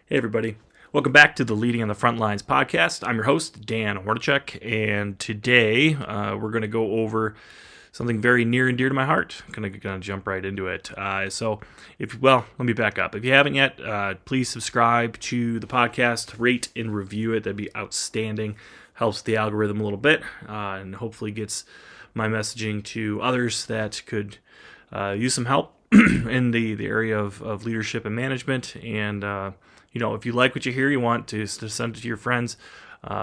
Hey, everybody. Welcome back to the Leading on the Frontlines podcast. I'm your host, Dan Hornacek, and today we're going to go over something very near and dear to my heart. I'm going to jump right into it. Let me back up. If you haven't yet, please subscribe to the podcast, rate and review it. That'd be outstanding. Helps the algorithm a little bit, and hopefully gets my messaging to others that could use some help in the area of leadership and management. And if you like what you hear, you want to send it to your friends,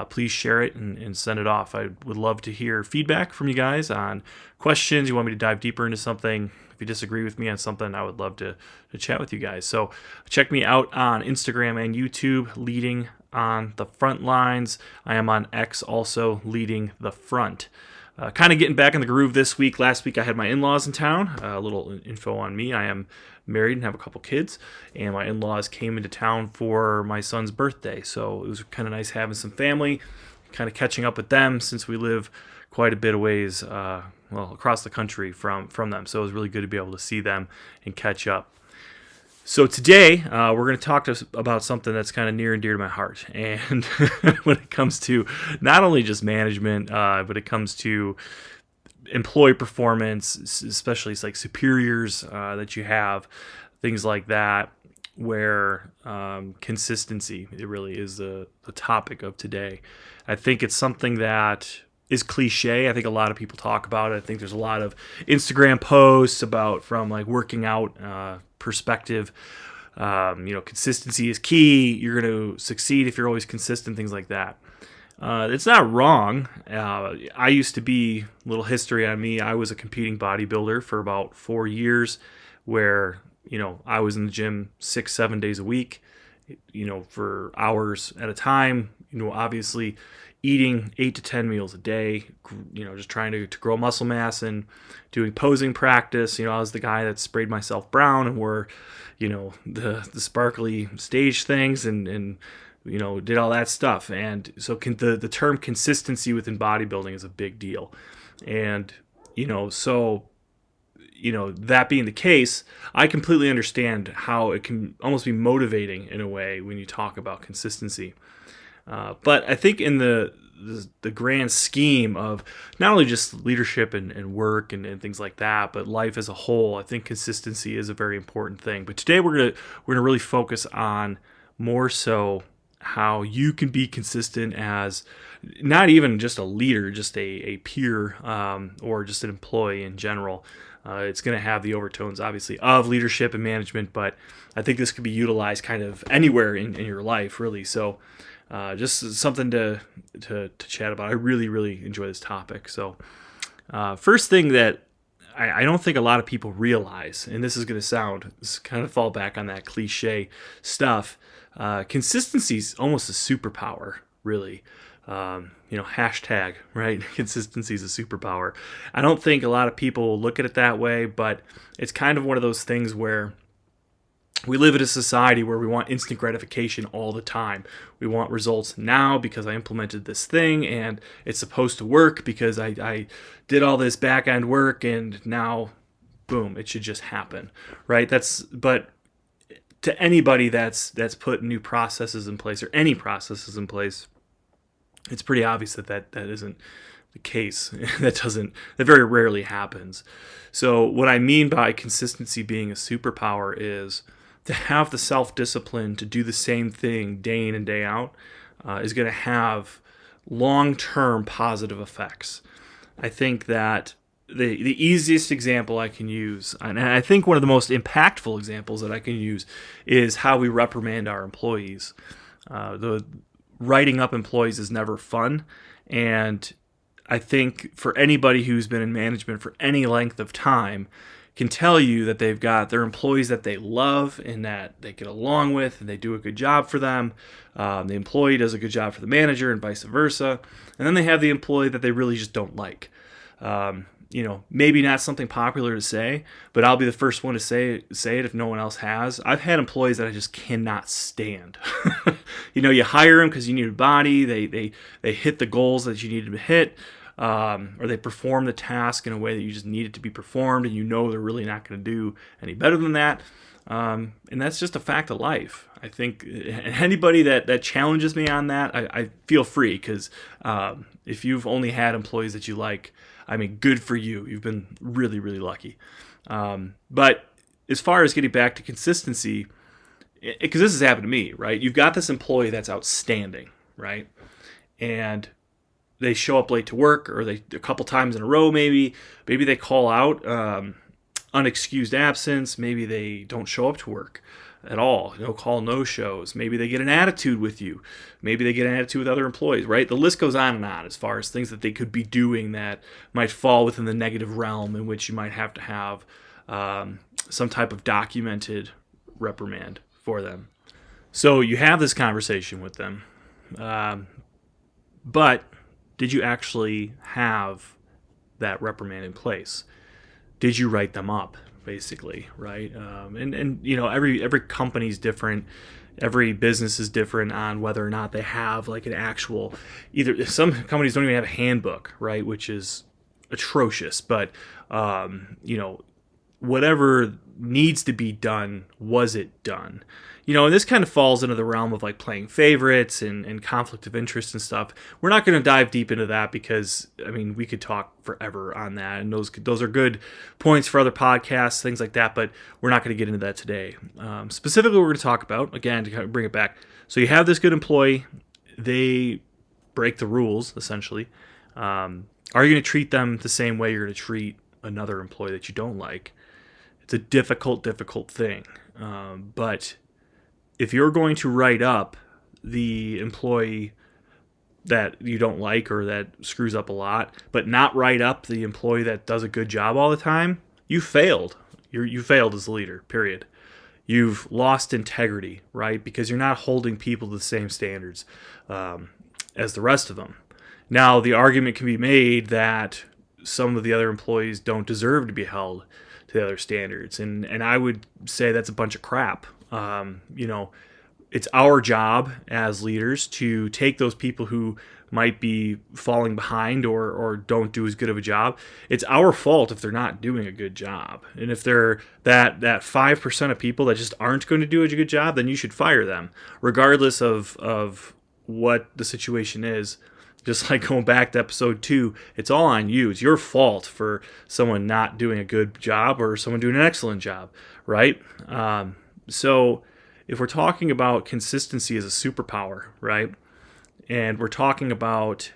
please share it and send it off. I would love to hear feedback from you guys on questions. You want me to dive deeper into something. If you disagree with me on something, I would love to chat with you guys. So check me out on Instagram and YouTube, Leading on the Front Lines. I am on X also, Leading the Front. Kind of getting back in the groove this week. Last week I had my in-laws in town. A little info on me. I am married and have a couple kids, and my in-laws came into town for my son's birthday. So it was kind of nice having some family, kind of catching up with them since we live quite a bit of ways, across the country from them. So it was really good to be able to see them and catch up. So today we're going to talk about something that's kind of near and dear to my heart, and when it comes to not only just management, but it comes to employee performance, especially it's like superiors that you have, things like that, where consistency, it really is the topic of today. I think it's something that is cliche. I think a lot of people talk about it. I think there's a lot of Instagram posts about from like working out perspective. Consistency is key. You're going to succeed if you're always consistent, things like that. It's not wrong. I used to be, a little history on me, I was a competing bodybuilder for about 4 years where, I was in the gym 6-7 days a week, for hours at a time, obviously eating 8 to 10 meals a day, just trying to grow muscle mass and doing posing practice. I was the guy that sprayed myself brown and wore, the sparkly stage things and did all that stuff. And so the term consistency within bodybuilding is a big deal. And, that being the case, I completely understand how it can almost be motivating in a way when you talk about consistency. But I think in the grand scheme of not only just leadership and work and things like that, but life as a whole, I think consistency is a very important thing. But today we're gonna really focus on more so how you can be consistent as not even just a leader, just a peer, or just an employee in general. It's going to have the overtones, obviously, of leadership and management, but I think this could be utilized kind of anywhere in your life, really. So just something to chat about. I really, really enjoy this topic. So first thing that I don't think a lot of people realize, and this is going to kind of fall back on that cliche stuff, consistency is almost a superpower, really. Hashtag, right? Consistency is a superpower. I don't think a lot of people will look at it that way, but it's kind of one of those things where we live in a society where we want instant gratification all the time. We want results now because I implemented this thing and it's supposed to work because I did all this back end work and now, boom, it should just happen, right? But to anybody that's put new processes in place or any processes in place, it's pretty obvious that isn't the case. That very rarely happens. So what I mean by consistency being a superpower is to have the self-discipline to do the same thing day in and day out is going to have long-term positive effects. I think that the easiest example I can use, and I think one of the most impactful examples that I can use, is how we reprimand our employees. The writing up employees is never fun, and I think for anybody who's been in management for any length of time can tell you that they've got their employees that they love and that they get along with and they do a good job for them. The employee does a good job for the manager and vice versa. And then they have the employee that they really just don't like. Maybe not something popular to say, but I'll be the first one to say it if no one else has. I've had employees that I just cannot stand. You hire them because you need a body. They hit the goals that you needed to hit. or they perform the task in a way that you just need it to be performed, and you know they're really not going to do any better than that. And that's just a fact of life. I think anybody that challenges me on that, I feel free, because if you've only had employees that you like, I mean, good for you. You've been really, really lucky. But as far as getting back to consistency, because this has happened to me, right? You've got this employee that's outstanding, right? And they show up late to work, or they a couple times in a row, maybe they call out unexcused absence. Maybe they don't show up to work at all. No call, no shows. Maybe they get an attitude with you. Maybe they get an attitude with other employees, right? The list goes on and on as far as things that they could be doing that might fall within the negative realm, in which you might have to have some type of documented reprimand for them. So you have this conversation with them, but did you actually have that reprimand in place? Did you write them up, basically, right? And you know, every company's different. Every business is different on whether or not they have like an actual, either some companies don't even have a handbook, right? Which is atrocious, but you know, whatever needs to be done, was it done? You know, and this kind of falls into the realm of like playing favorites and conflict of interest and stuff. We're not going to dive deep into that, because I mean, we could talk forever on that, and those are good points for other podcasts, things like that. But we're not going to get into that today. Specifically, what we're going to talk about, again, to kind of bring it back. So you have this good employee, they break the rules essentially. Are you going to treat them the same way you're going to treat another employee that you don't like? It's a difficult thing, but if you're going to write up the employee that you don't like or that screws up a lot, but not write up the employee that does a good job all the time, you failed. You failed as a leader, period. You've lost integrity, right? Because you're not holding people to the same standards as the rest of them. Now, the argument can be made that some of the other employees don't deserve to be held to the other standards, and I would say that's a bunch of crap. You know, it's our job as leaders to take those people who might be falling behind or don't do as good of a job. It's our fault if they're not doing a good job. And if they're that 5% of people that just aren't going to do a good job, then you should fire them, regardless of what the situation is. Just like going back to episode 2, it's all on you. It's your fault for someone not doing a good job or someone doing an excellent job, right? So if we're talking about consistency as a superpower, right, and we're talking about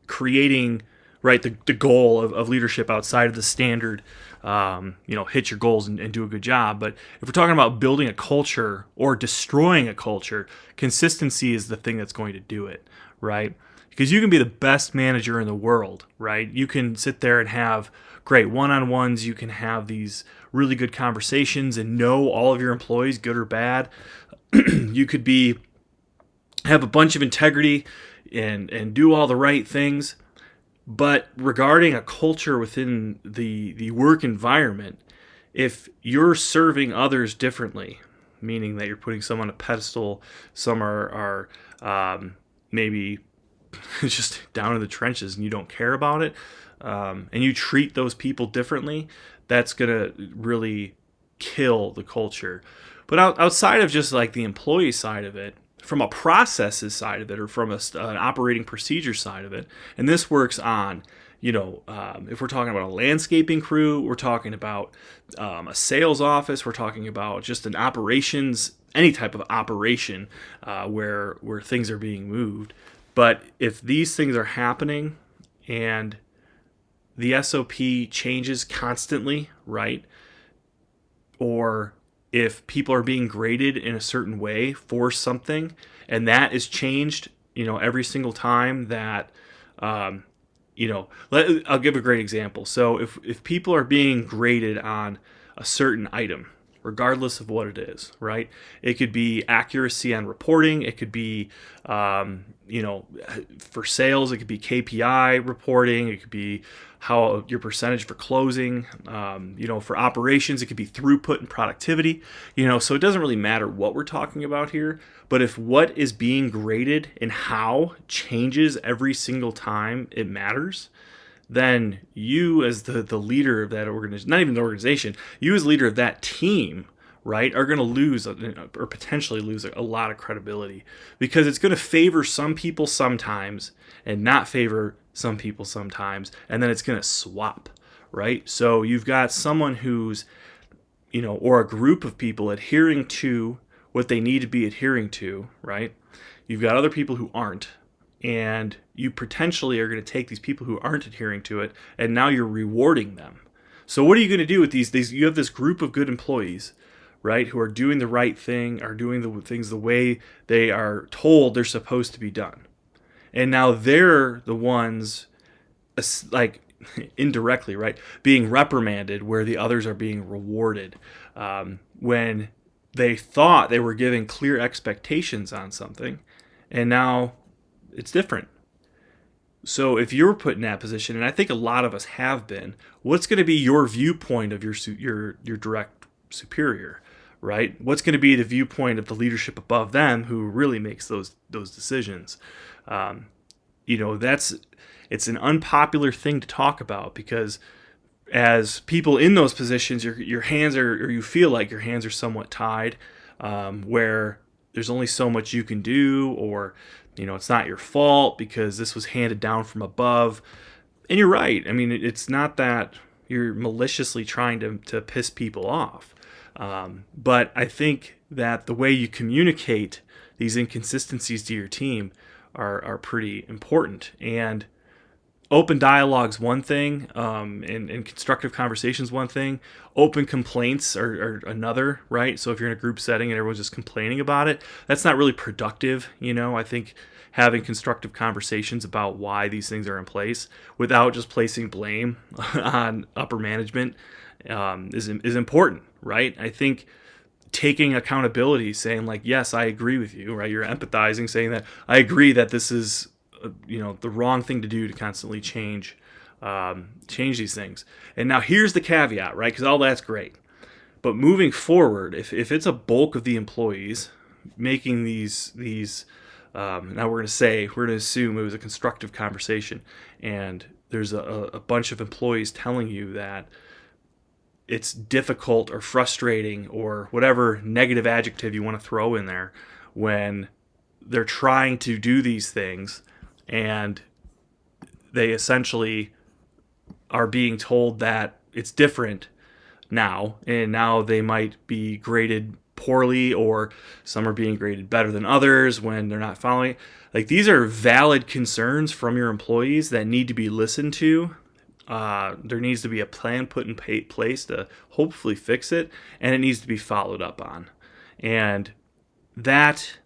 creating, right, the goal of leadership outside of the standard, you know, hit your goals and do a good job. But if we're talking about building a culture or destroying a culture, consistency is the thing that's going to do it, right? Because you can be the best manager in the world, right? You can sit there and have great one-on-ones. You can have these really good conversations and know all of your employees, good or bad. You could have a bunch of integrity and do all the right things. But regarding a culture within the work environment, if you're serving others differently, meaning that you're putting some on a pedestal, some are maybe just down in the trenches and you don't care about it, and you treat those people differently, that's going to really kill the culture. But outside of just like the employee side of it, from a processes side of it, or from an operating procedure side of it, and this works on, you know, if we're talking about a landscaping crew, we're talking about a sales office, we're talking about just an operations, any type of operation where things are being moved. But if these things are happening and the SOP changes constantly, right? Or if people are being graded in a certain way for something, and that is changed, you know, every single time that, you know, I'll give a great example. So if people are being graded on a certain item, regardless of what it is, right? It could be accuracy on reporting. It could be, for sales, it could be KPI reporting. It could be how your percentage for closing. For operations, it could be throughput and productivity. So it doesn't really matter what we're talking about here. But if what is being graded and how changes every single time it matters, then you as the leader of that organization, not even the organization, you as leader of that team, right, are going to lose or potentially lose a lot of credibility, because it's going to favor some people sometimes and not favor some people sometimes, and then it's going to swap, right? So you've got someone who's, or a group of people adhering to what they need to be adhering to, right? You've got other people who aren't. And you potentially are going to take these people who aren't adhering to it, and now you're rewarding them. So what are you going to do with these? You have this group of good employees, right, who are doing the right thing, are doing the things the way they are told they're supposed to be done. And now they're the ones, like indirectly, right, being reprimanded where the others are being rewarded, when they thought they were giving clear expectations on something, and now it's different. So if you're put in that position, and I think a lot of us have been, what's going to be your viewpoint of your direct superior, right? What's going to be the viewpoint of the leadership above them who really makes those decisions? It's an unpopular thing to talk about, because as people in those positions, your hands are, or you feel like your hands are somewhat tied, where there's only so much you can do, or it's not your fault because this was handed down from above. And you're right. I mean, it's not that you're maliciously trying to piss people off. But I think that the way you communicate these inconsistencies to your team are pretty important. And open dialogue's one thing, and constructive conversation's one thing. Open complaints are another, right? So if you're in a group setting and everyone's just complaining about it, that's not really productive. I think having constructive conversations about why these things are in place without just placing blame on upper management is important, right? I think taking accountability, saying like, yes, I agree with you, right? You're empathizing, saying that I agree that this is the wrong thing to do to constantly change these things. And now here's the caveat, right? Because all that's great, but moving forward, if it's a bulk of the employees making these now we're going to assume it was a constructive conversation, and there's a bunch of employees telling you that it's difficult or frustrating or whatever negative adjective you want to throw in there when they're trying to do these things, and they essentially are being told that it's different now, and now they might be graded poorly, or some are being graded better than others when they're not following it. Like, these are valid concerns from your employees that need to be listened to. There needs to be a plan put in place to hopefully fix it, and it needs to be followed up on. And that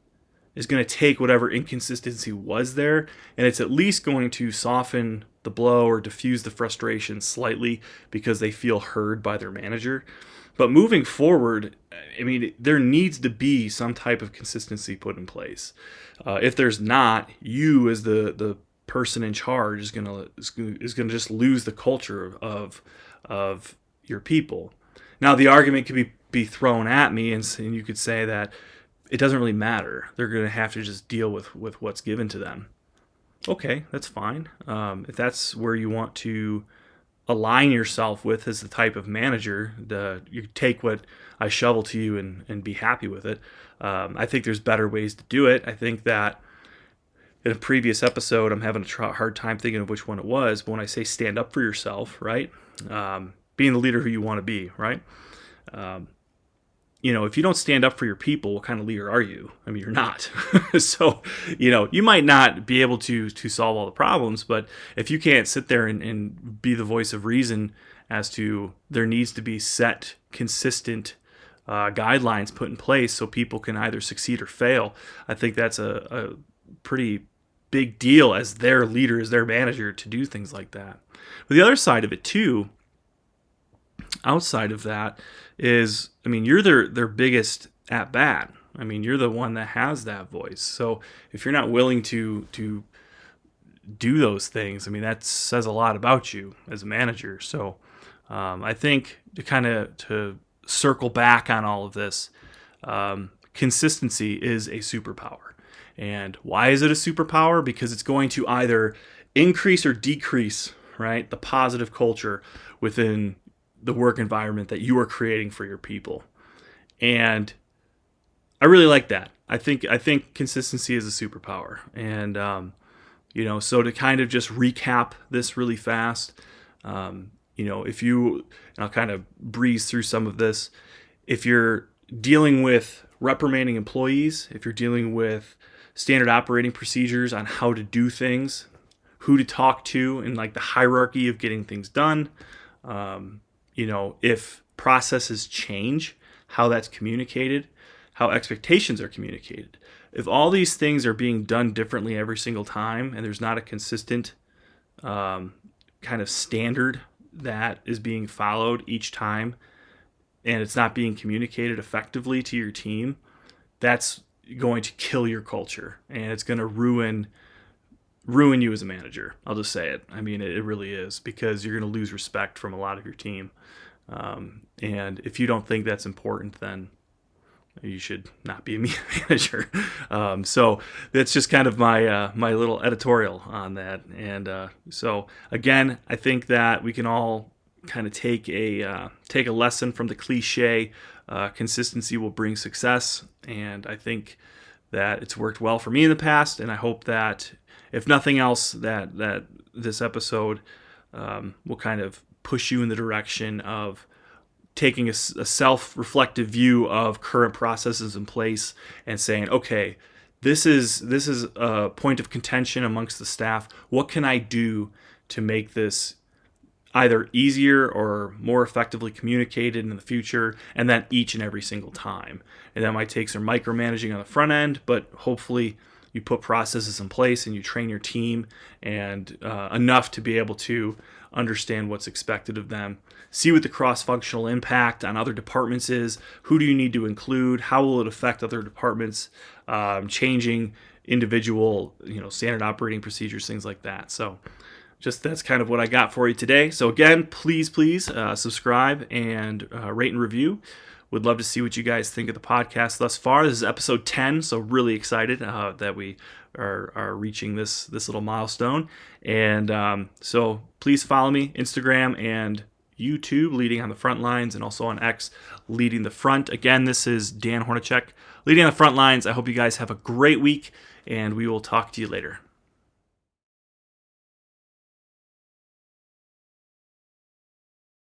is going to take whatever inconsistency was there, and it's at least going to soften the blow or diffuse the frustration slightly because they feel heard by their manager. But moving forward, I mean, there needs to be some type of consistency put in place. If there's not, you as the person in charge is gonna just lose the culture of your people. Now, the argument could be thrown at me, and you could say that it doesn't really matter. They're going to have to just deal with what's given to them. Okay, that's fine. If that's where you want to align yourself with as the type of manager, you take what I shovel to you and be happy with it. I think there's better ways to do it. I think that in a previous episode, I'm having a hard time thinking of which one it was, but when I say stand up for yourself, right? Being the leader who you want to be, right? If you don't stand up for your people, what kind of leader are you? I mean, you're not. So, you might not be able to solve all the problems, but if you can't sit there and be the voice of reason as to there needs to be set, consistent guidelines put in place so people can either succeed or fail, I think that's a pretty big deal as their leader, as their manager, to do things like that. But the other side of it too, outside of that is, I mean, you're their biggest at bat. I mean, you're the one that has that voice. So if you're not willing to do those things, I mean, that says a lot about you as a manager. So I think to circle back on all of this, consistency is a superpower. And why is it a superpower? Because it's going to either increase or decrease, right, the positive culture within the work environment that you are creating for your people. And I really like that. I think consistency is a superpower. And so to kind of just recap this really fast, I'll kind of breeze through some of this. If you're dealing with reprimanding employees, if you're dealing with standard operating procedures on how to do things, who to talk to, and like the hierarchy of getting things done, if processes change, how that's communicated, how expectations are communicated. If all these things are being done differently every single time, and there's not a consistent kind of standard that is being followed each time, and it's not being communicated effectively to your team, that's going to kill your culture, and it's going to ruin you as a manager. I'll just say it. I mean, it really is, because you're going to lose respect from a lot of your team. And if you don't think that's important, then you should not be a manager. So that's just kind of my little editorial on that. And so again, I think that we can all kind of take a lesson from the cliche. Consistency will bring success, and I think that it's worked well for me in the past. And I hope that, if nothing else, that this episode will kind of push you in the direction of taking a self-reflective view of current processes in place and saying, okay, this is a point of contention amongst the staff. What can I do to make this either easier or more effectively communicated in the future, and then each and every single time? And that might take some micromanaging on the front end, but hopefully you put processes in place and you train your team and enough to be able to understand what's expected of them. See what the cross-functional impact on other departments is. Who do you need to include? How will it affect other departments? Changing individual, standard operating procedures, things like that. So just that's kind of what I got for you today. So again, please subscribe and rate and review. Would love to see what you guys think of the podcast thus far. This is episode 10, so really excited that we are reaching this little milestone. And so please follow me, Instagram and YouTube, Leading on the Frontlines, and also on X, Leading the Front. Again, this is Dan Hornacek, Leading on the Frontlines. I hope you guys have a great week, and we will talk to you later.